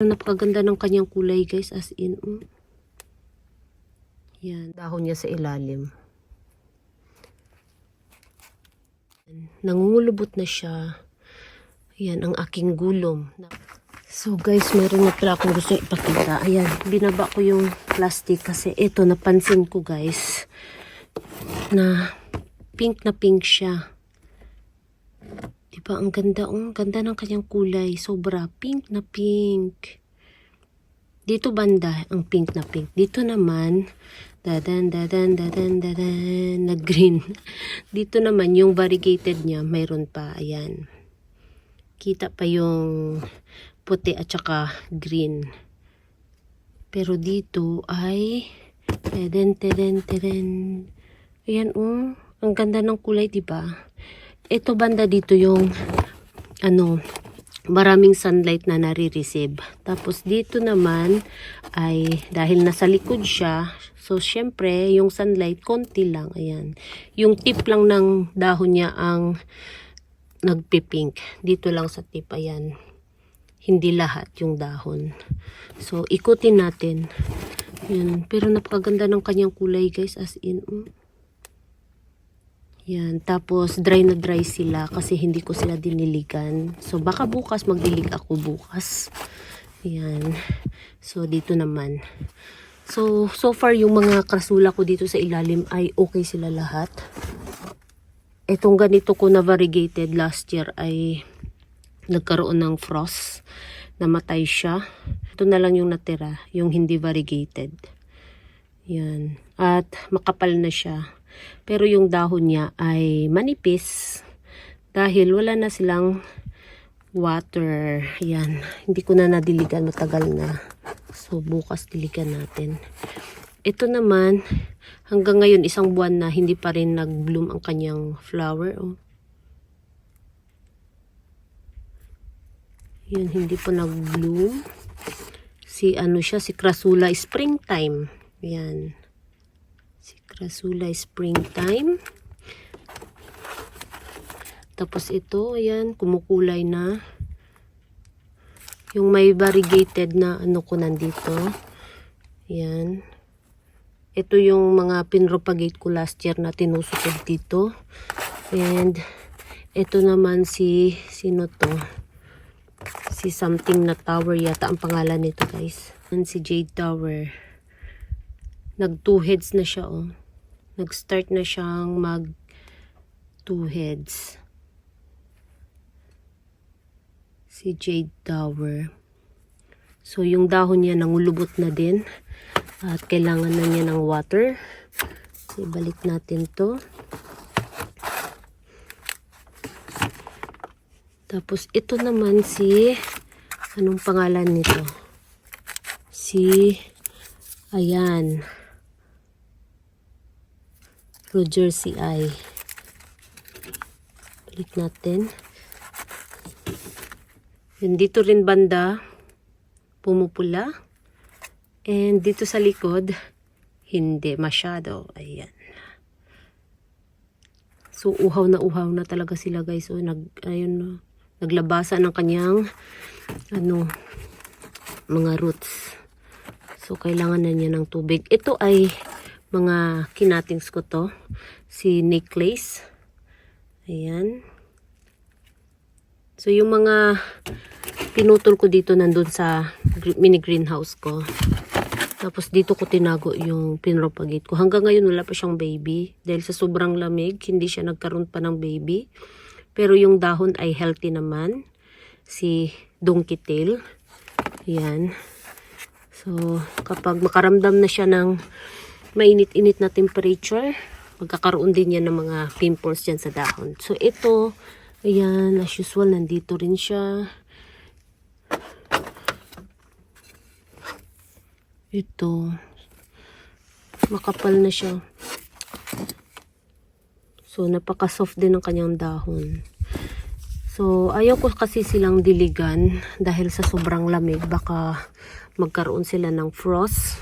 Napakaganda ng kanyang kulay guys, as in. Yan, dahon niya sa ilalim. Nangungulubot na siya. Yan ang aking gulom. So guys, meron na pala akong gusto ipakita. Ayan, binaba ko yung plastic kasi ito napansin ko guys na pink siya. Diba ang ganda, ganda ng kanyang kulay. Sobra pink na pink. Dito banda ang pink na pink. Dito naman dadan na green. Dito naman yung variegated niya, mayroon pa. Ayan. Kita pa yung puti at saka green. Pero dito ay ayan ang ganda ng kulay, diba? Ito banda dito yung maraming sunlight na nare-receive. Tapos dito naman ay dahil nasa likod siya, so syempre yung sunlight konti lang. Ayan. Yung tip lang ng dahon niya ang nagpipink. Dito lang sa tip, ayan. Hindi lahat yung dahon. So ikutin natin. Ayan. Pero napakaganda ng kanyang kulay guys, as in. Yan, tapos dry na dry sila kasi hindi ko sila diniligan. So baka bukas magdilig ako bukas. Yan. So dito naman. So far yung mga krasula ko dito sa ilalim ay okay sila lahat. Itong ganito ko na variegated last year ay nagkaroon ng frost. Namatay siya. Ito na lang yung natira, yung hindi variegated. Yan. At makapal na siya. Pero yung dahon niya ay manipis dahil wala na silang water. Yan. Hindi ko na nadiligan, matagal na. So bukas diligan natin. Ito naman, hanggang ngayon isang buwan na hindi pa rin nag-bloom ang kanyang flower. Yan, hindi pa nag-bloom. Si Crasula springtime. Yan. Si Crasula springtime. Tapos ito, ayan, kumukulay na. Yung may variegated na ko nandito. Ayan. Ito yung mga pinropagate ko last year na tinusukod dito. And ito naman sino to? Si something na tower yata ang pangalan nito guys. And si Jade Tower. Nag 2 heads na siya Nag-start na siyang mag 2 heads. Si Jade Tower. So yung dahon niya nangulubot na din. At kailangan na niya ng water. So balik natin to. Tapos ito naman anong pangalan nito? Ayan. Jersey Eye. Balik natin. Yun, dito rin banda pumupula. And dito sa likod, hindi masyado. Ayan. So, uhaw na talaga sila guys. So, naglabasa ng kanyang, mga roots. So, kailangan na niya ng tubig. Ito ay mga kinatings ko to. Si necklace. Ayan. So, yung mga pinutol ko dito nandun sa mini greenhouse ko. Tapos dito ko tinago yung pinropagate ko. Hanggang ngayon wala pa siyang baby. Dahil sa sobrang lamig, hindi siya nagkaroon pa ng baby. Pero yung dahon ay healthy naman. Si donkey tail. Ayan. So, kapag makaramdam na siya ng mainit-init na temperature, magkakaroon din yan ng mga pimples dyan sa dahon. So, ito, ayan, as usual, nandito rin siya. Ito, makapal na siya. So, napaka-soft din ng kanyang dahon. So, ayaw ko kasi silang diligan dahil sa sobrang lamig. Baka magkaroon sila ng frost.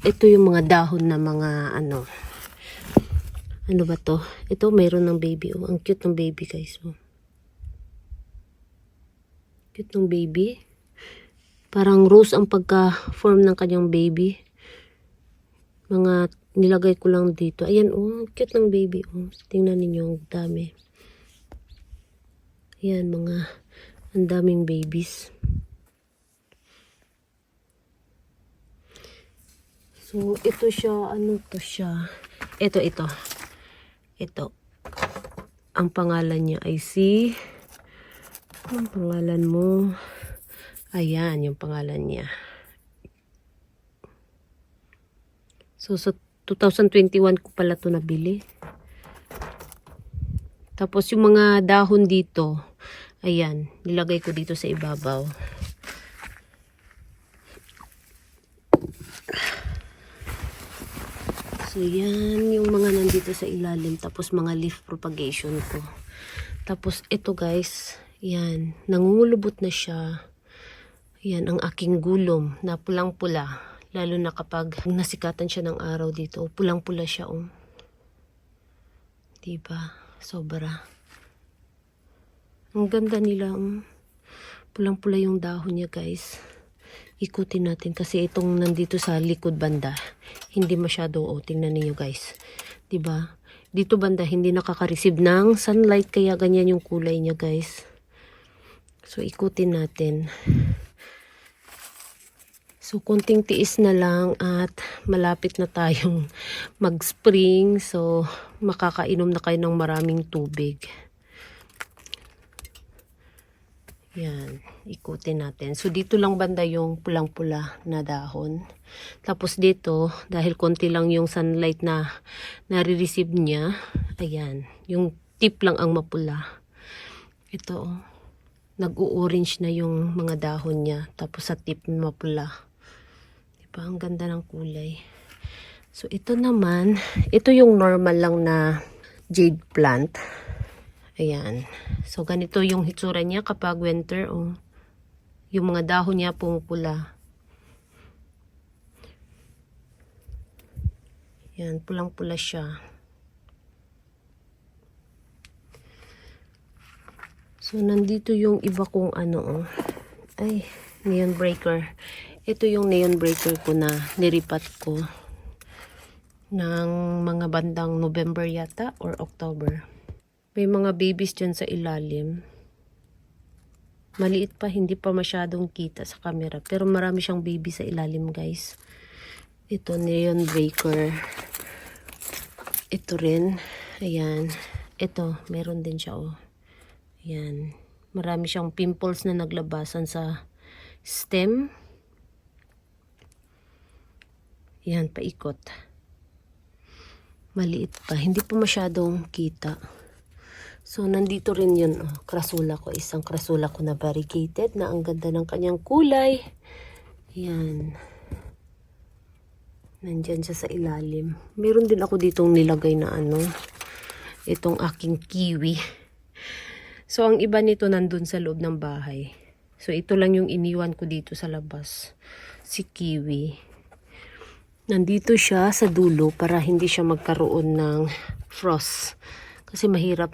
Ito yung mga dahon na mga ano ba to? Ito, mayroon ng baby. Ang cute ng baby guys. Cute ng baby. Parang rose ang pagka-form ng kanyang baby. Mga nilagay ko lang dito. Ayan, oh, cute ng baby. Oh. Tingnan ninyo, ang dami. Ayan, ang daming babies. So, ito siya, ano to siya? Ito. Ito. Ang pangalan niya ay ang pangalan mo? Ayan, yung pangalan niya. So 2021 ko pala to nabili. Tapos yung mga dahon dito, ayan, nilagay ko dito sa ibabaw. So yan yung mga nandito sa ilalim, tapos mga leaf propagation ko. Tapos ito guys, yan, nangungulubot na siya. Yan ang aking gulom na pulang-pula. Lalo na kapag nasikatan siya ng araw dito. Pulang-pula siya. Oh. Diba? Sobra. Ang ganda nila. Pulang-pula yung dahon niya guys. Ikutin natin kasi itong nandito sa likod banda. Hindi masyado. Tingnan niyo guys. Diba? Dito banda hindi nakaka-receive ng sunlight. Kaya ganyan yung kulay niya guys. So ikutin natin. So, konting tiis na lang at malapit na tayong mag-spring. So, makakainom na kayo ng maraming tubig. Yan, ikutin natin. So, dito lang banda yung pulang-pula na dahon. Tapos dito, dahil konti lang yung sunlight na nare-receive niya, ayan, yung tip lang ang mapula. Ito, nag-o-orange na yung mga dahon niya. Tapos sa tip mapula. Ang ganda ng kulay. So ito naman, ito yung normal lang na jade plant. Ayan. So ganito yung hitsura niya kapag winter. Oh. Yung mga dahon niya pumupula. Ayan, pulang-pula siya. So nandito yung iba kong ano. Oh. Ay, neon breaker. Ito yung neon breaker ko na niripat ko ng mga bandang November yata or October. May mga babies dyan sa ilalim. Maliit pa, hindi pa masyadong kita sa camera. Pero marami siyang baby sa ilalim guys. Ito neon breaker. Ito rin. Ayan. Ito, meron din siya oh. Ayan. Marami siyang pimples na naglabasan sa stem. Yan, paikot. Maliit pa. Hindi pa masyadong kita. So, nandito rin yun. Oh, krasula ko. Isang krasula ko na variegated na ang ganda ng kanyang kulay. Yan. Nandyan siya sa ilalim. Meron din ako ditong nilagay na ano. Itong aking kiwi. So, ang iba nito nandun sa loob ng bahay. So, ito lang yung iniwan ko dito sa labas. Si kiwi. Nandito siya sa dulo para hindi siya magkaroon ng frost. Kasi mahirap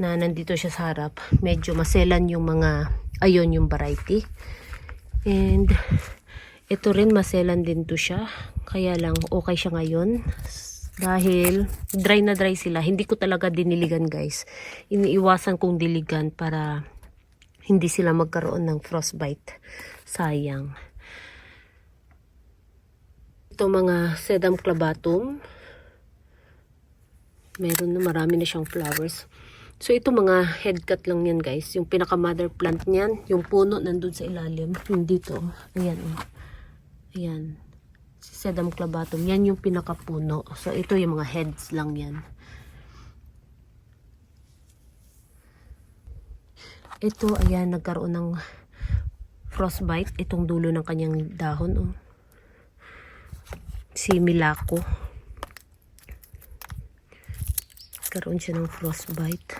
na nandito siya sa harap. Medyo maselan yung mga ayon yung variety. And ito rin maselan din to siya. Kaya lang okay siya ngayon. Dahil dry na dry sila. Hindi ko talaga diniligan guys. Iniiwasan kong diligan para hindi sila magkaroon ng frostbite. Sayang. Ito mga sedum clavatum. Meron na, marami na siyang flowers. So ito mga head cut lang yan guys. Yung pinaka mother plant niyan, yung puno nandun sa ilalim. Yung dito, ayan oh. Ayan. Sedum clavatum, yan yung pinaka puno. So ito yung mga heads lang yan. Ito, ayan, nagkaroon ng frostbite. Itong dulo ng kanyang dahon oh. Si Milako. Karoon siya ng frostbite.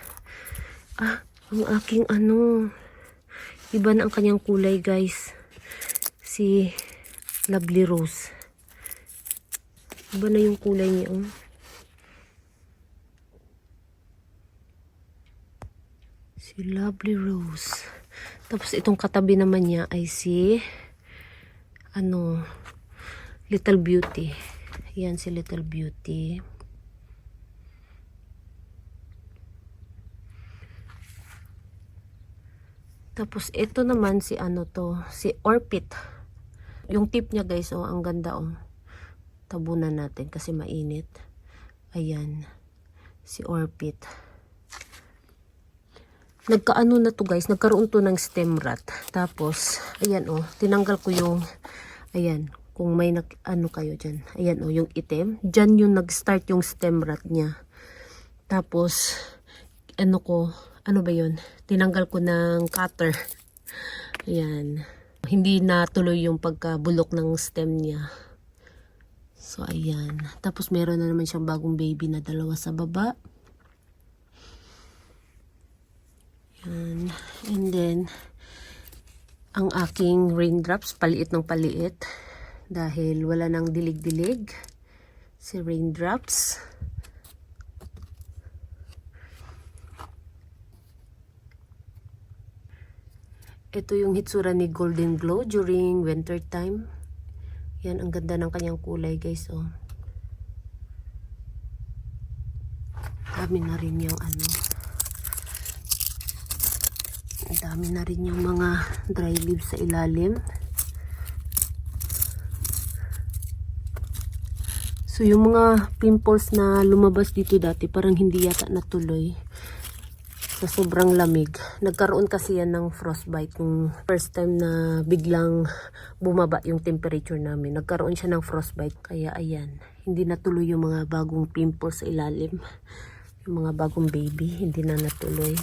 Ah, ang aking ano. Iba na ang kanyang kulay guys. Si Lovely Rose. Iba na yung kulay niya. Oh. Si Lovely Rose. Tapos itong katabi naman niya ay si Little Beauty. Yan si Little Beauty. Tapos ito naman si si Orpit. Yung tip niya guys, ang ganda Tabunan natin kasi mainit. Ayan. Si Orpit. Nagkaano na to guys, nagkaroon to ng stem rot. Tapos, ayan tinanggal ko yung, ayan, kung may kayo dyan. Ayan yung itim. Dyan yung nag-start yung stem rot niya. Tapos, ano ba yun? Tinanggal ko ng cutter. Ayan. Hindi na tuloy yung pagkabulok ng stem niya. So, ayan. Tapos, meron na naman siyang bagong baby na 2 sa baba. Ayan. And then, ang aking raindrops, paliit ng paliit. Dahil wala nang dilig-dilig. Si raindrops. Ito yung hitsura ni Golden Glow during winter time. Yan, ang ganda ng kanyang kulay guys, Dami na rin yung dami na rin yung mga dry leaves sa ilalim. So, yung mga pimples na lumabas dito dati, parang hindi yata natuloy. Sa sobrang lamig. Nagkaroon kasi yan ng frostbite yung first time na biglang bumaba yung temperature namin. Nagkaroon siya ng frostbite. Kaya ayan, hindi natuloy yung mga bagong pimples sa ilalim. Yung mga bagong baby, hindi na natuloy.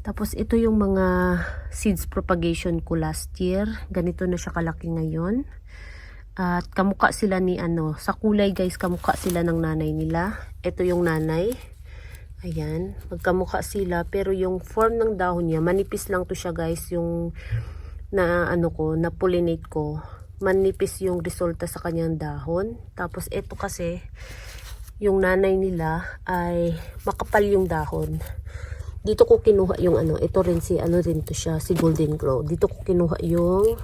Tapos ito yung mga seeds propagation ko last year. Ganito na siya kalaki ngayon. At kamukha sila ni sa kulay guys, kamukha sila ng nanay nila. Ito yung nanay. Ayan, magkamukha sila pero yung form ng dahon niya, manipis lang to siya guys, yung na na pollinate ko. Manipis yung resulta sa kanyang dahon. Tapos ito kasi yung nanay nila ay makapal yung dahon. Dito ko kinuha yung ito rin si rin to siya, si Golden Glow. Dito ko kinuha yung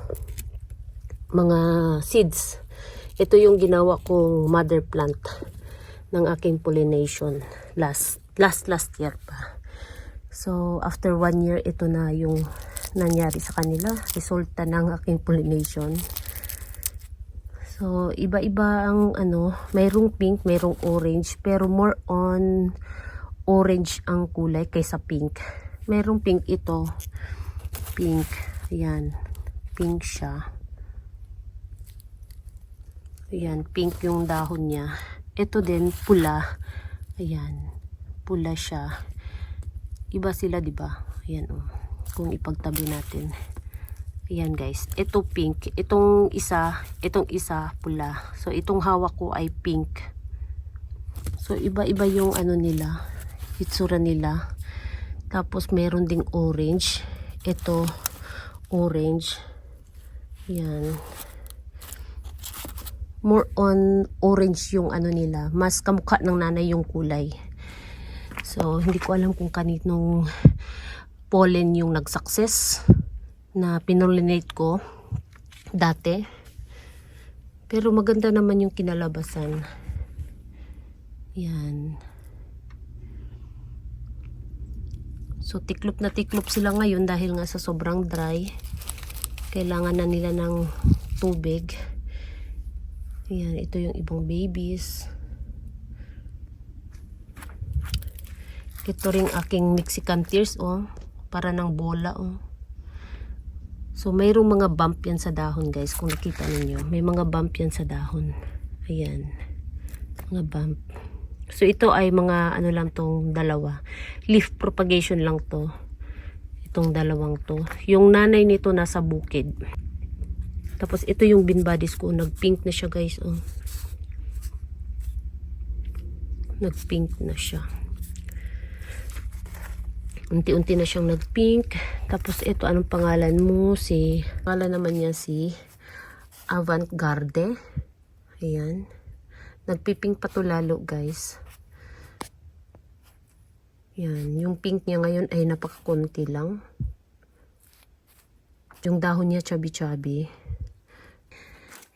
mga seeds. Ito yung ginawa kong mother plant ng aking pollination last year pa. So after 1 year, ito na yung nangyari sa kanila, resulta ng aking pollination. So iba-iba ang mayroong pink, mayroong orange, pero more on orange ang kulay kaysa pink. Mayroong pink ito, pink, ayan, pink siya. Ayan, pink yung dahon niya. Ito din, pula. Ayan, pula siya. Iba sila, diba? Ayan, kung ipagtabi natin. Ayan, guys. Ito pink. Itong isa, pula. So, itong hawak ko ay pink. So, iba-iba yung nila. Itsura nila. Tapos, meron ding orange. Ito, orange. Ayan. More on orange yung nila. Mas kamukha ng nanay yung kulay. So, hindi ko alam kung kaninong pollen yung nag-success na pinollinate ko dati. Pero maganda naman yung kinalabasan. Yan. So, tiklop na tiklop sila ngayon dahil nga sa sobrang dry. Kailangan na nila ng tubig. Ayan, ito yung ibang babies. Ito ring aking Mexican tears, para ng bola, So, mayroong mga bump yan sa dahon, guys. Kung nakita ninyo, may mga bump yan sa dahon. Ayan, mga bump. So, ito ay mga, lang tong dalawa. Leaf propagation lang to. Itong dalawang to. Yung nanay nito nasa bukid. Tapos ito yung bean bodies ko, nag-pink na siya guys, Nag-pink na siya. Unti-unti na siyang nag-pink. Tapos ito, anong pangalan mo? Pangalan naman niya si Avant-Garde. Ayan. Nagpipink pa to lalo guys. Yan, yung pink niya ngayon ay napakakunti lang. Yung dahon niya chubby-chubby.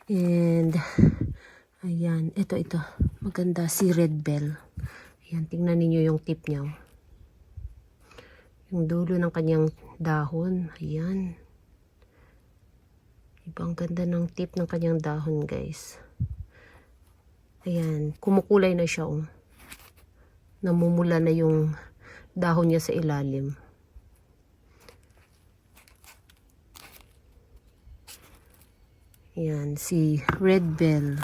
And, ayan, ito. Maganda si Red Bell. Ayan, tingnan niyo yung tip niya. Yung dulo ng kanyang dahon. Ayan. Ibang ganda ng tip ng kanyang dahon, guys. Ayan, kumukulay na siya, oh. Namumula na yung dahon niya sa ilalim. Ayan, si Red Bell.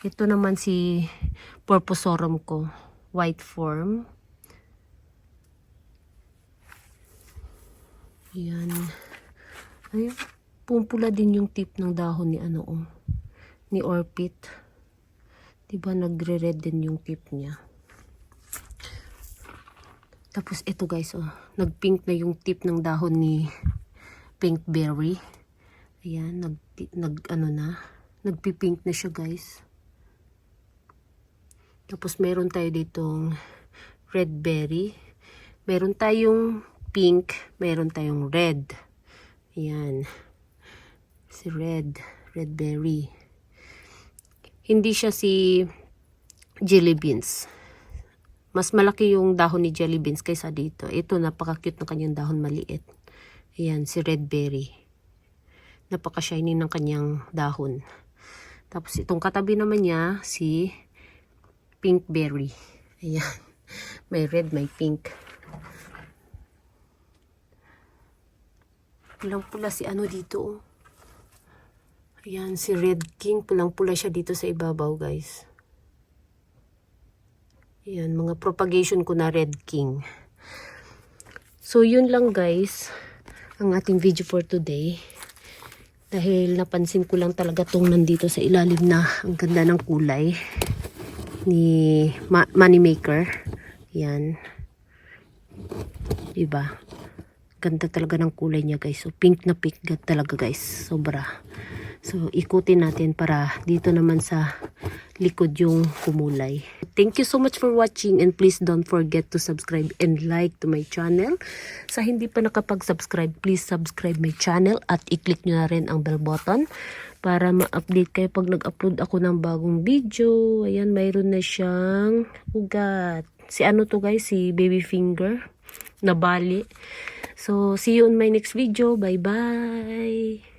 Ito naman si Purpusorum ko, white form. Ayan. Ay, pumpula din yung tip ng dahon ni ni Orchid. Diba nagre-red din yung tip niya. Tapos ito guys, nagpink na yung tip ng dahon ni Pinkberry. Ayan, nagpipink na siya guys. Tapos meron tayo ditong red berry. Meron tayong pink, meron tayong red. Ayan. Si red berry. Hindi siya si jelly beans. Mas malaki yung dahon ni jelly beans kaysa dito. Ito, napaka-cute ng kanyang dahon, maliit. Ayan, si red berry. Napaka-shiny ng kanyang dahon. Tapos itong katabi naman niya, si pink berry. Ayan. May red, may pink. Pulang-pula si dito. Ayan, si Red King. Pulang-pula siya dito sa ibabaw, guys. Ayan, mga propagation ko na Red King. So, yun lang guys, ang ating video for today. Dahil napansin ko lang talaga tong nandito sa ilalim na ang ganda ng kulay ni Moneymaker. Ayan. Diba? Ganda talaga ng kulay niya guys. So, pink na pink talaga guys. Sobra. So, ikutin natin para dito naman sa likod yung kumulay. Thank you so much for watching and please don't forget to subscribe and like to my channel. Sa hindi pa nakapag-subscribe, please subscribe my channel at i-click nyo na rin ang bell button para ma-update kayo pag nag-upload ako ng bagong video. Ayan, mayroon na siyang ugat. Si to guys? Si baby finger na bali. So, see you in my next video. Bye-bye!